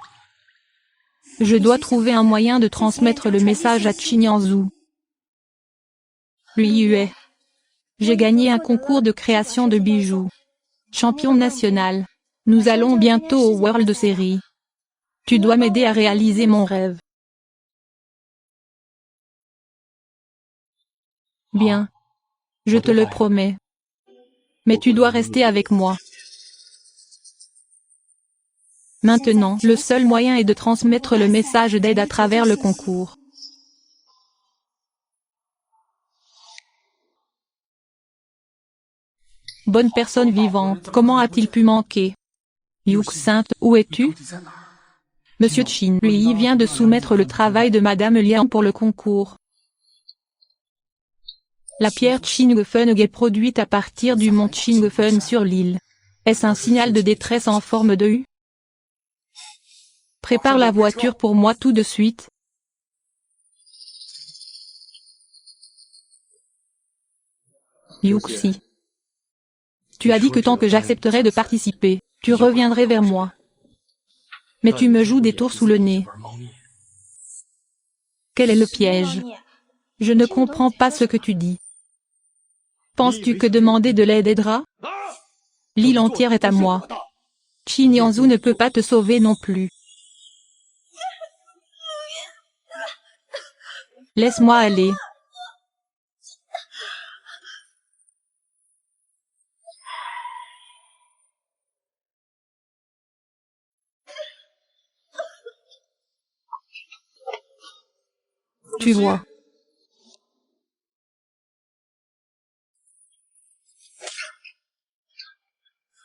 je dois trouver un moyen de transmettre le message à Chinyanzou. Lui Yue. J'ai gagné un concours de création de bijoux. Champion national. Nous allons bientôt au World Series. Tu dois m'aider à réaliser mon rêve. Bien. Je te le promets. Mais tu dois rester avec moi. Maintenant, le seul moyen est de transmettre le message d'aide à travers le concours. Bonne personne vivante, comment a-t-il pu manquer? Yuxin, où es-tu? Monsieur Chin, lui, vient de soumettre le travail de Madame Liang pour le concours. La pierre Qingfeng est produite à partir du mont Qingfeng sur l'île. Est-ce un signal de détresse en forme de U? Prépare la voiture pour moi tout de suite. Yuxi. Tu as dit que tant que j'accepterais de participer, tu reviendrais vers moi. Mais tu me joues des tours sous le nez. Quel est le piège? Je ne comprends pas ce que tu dis. Penses-tu que demander de l'aide aidera? L'île entière est à moi. Qin Yanzhou ne peut pas te sauver non plus. Laisse-moi aller. Tu vois.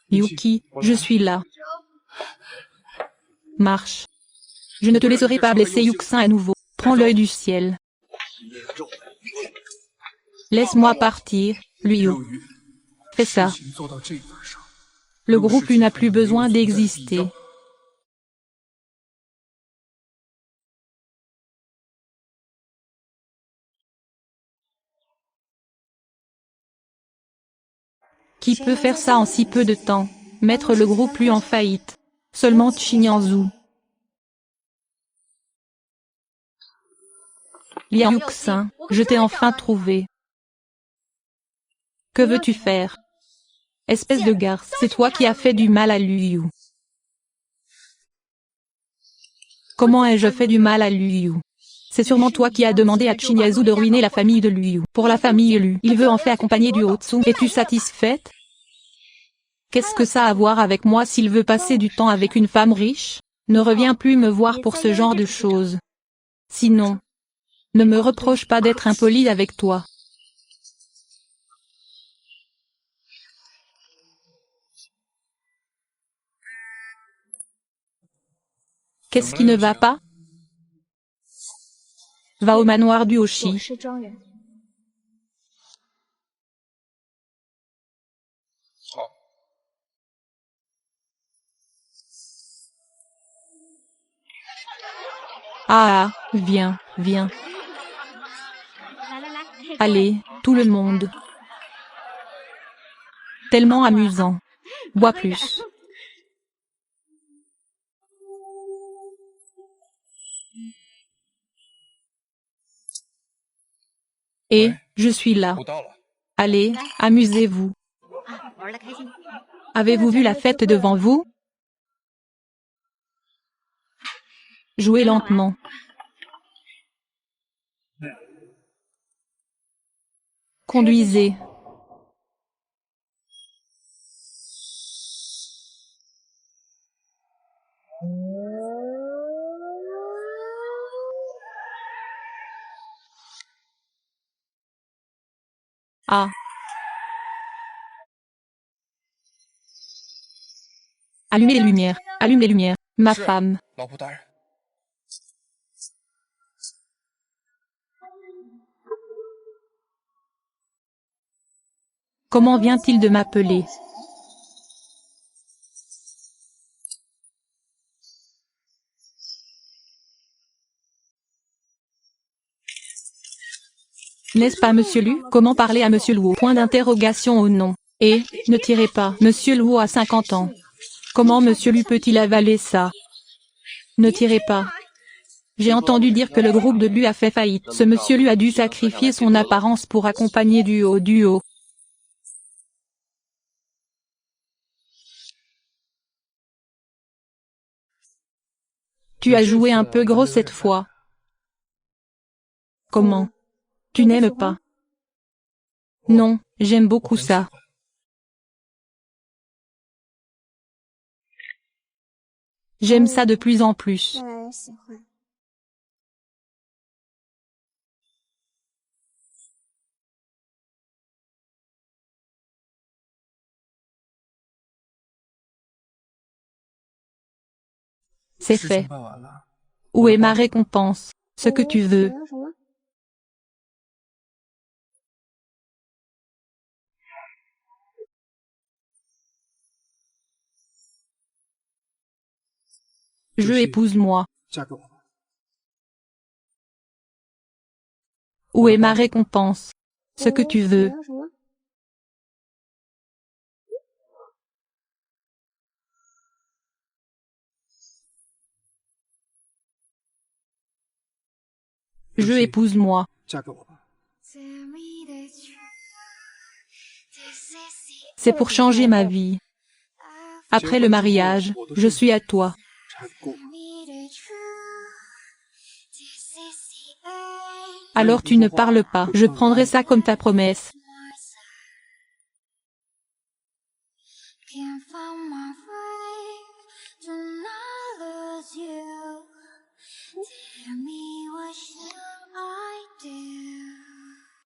Yuki, je suis là. Marche. Je ne te laisserai pas blesser Yuxin à nouveau. Prends l'œil du ciel. Laisse-moi partir, Liu. Fais ça. Le groupe U n'a plus besoin d'exister. Qui peut faire ça en si peu de temps? Mettre le groupe U en faillite. Seulement Qin Yanzhou. Liang Yuxin, je t'ai enfin trouvé. Que veux-tu faire? Espèce de garce, c'est toi qui as fait du mal à Liu. Comment ai-je fait du mal à Liu? C'est sûrement toi qui as demandé à Qin Yanzhou de ruiner la famille de Liu. Pour la famille Liu, il veut en fait accompagner du Hotsu. Es-tu satisfaite? Qu'est-ce que ça a à voir avec moi s'il veut passer du temps avec une femme riche? Ne reviens plus me voir pour ce genre de choses. Sinon, ne me reproche pas d'être impoli avec toi. Qu'est-ce qui ne va pas? Va au manoir du Hoshi. Ah, viens, viens. Allez, tout le monde. Tellement amusant. Bois plus. Et, je suis là. Allez, amusez-vous. Avez-vous vu la fête devant vous? Jouez lentement. Conduisez. Ah. Allumez les lumières, allume les lumières, ma femme. Comment vient-il de m'appeler? N'est-ce pas Monsieur Lu? Comment parler à Monsieur Luo? Point d'interrogation au nom. Et, ne tirez pas. Monsieur Luo a 50 ans. Comment Monsieur Lu peut-il avaler ça? Ne tirez pas. J'ai entendu dire que le groupe de Lu a fait faillite. Ce Monsieur Lu a dû sacrifier son apparence pour accompagner Duo. Tu as joué un peu gros cette fois. Comment? Tu n'aimes pas? Non, j'aime beaucoup ça. J'aime ça de plus en plus. 越来越喜欢。 C'est fait. Où est ma récompense? Ce que tu veux. 你要什么？ Je épouse-moi. Où est ma récompense? Ce que tu 你 veux. 要什么？ Je épouse-moi. C'est pour changer ma vie. Après le mariage, je suis à toi. Alors tu ne parles pas. Je prendrai ça comme ta promesse.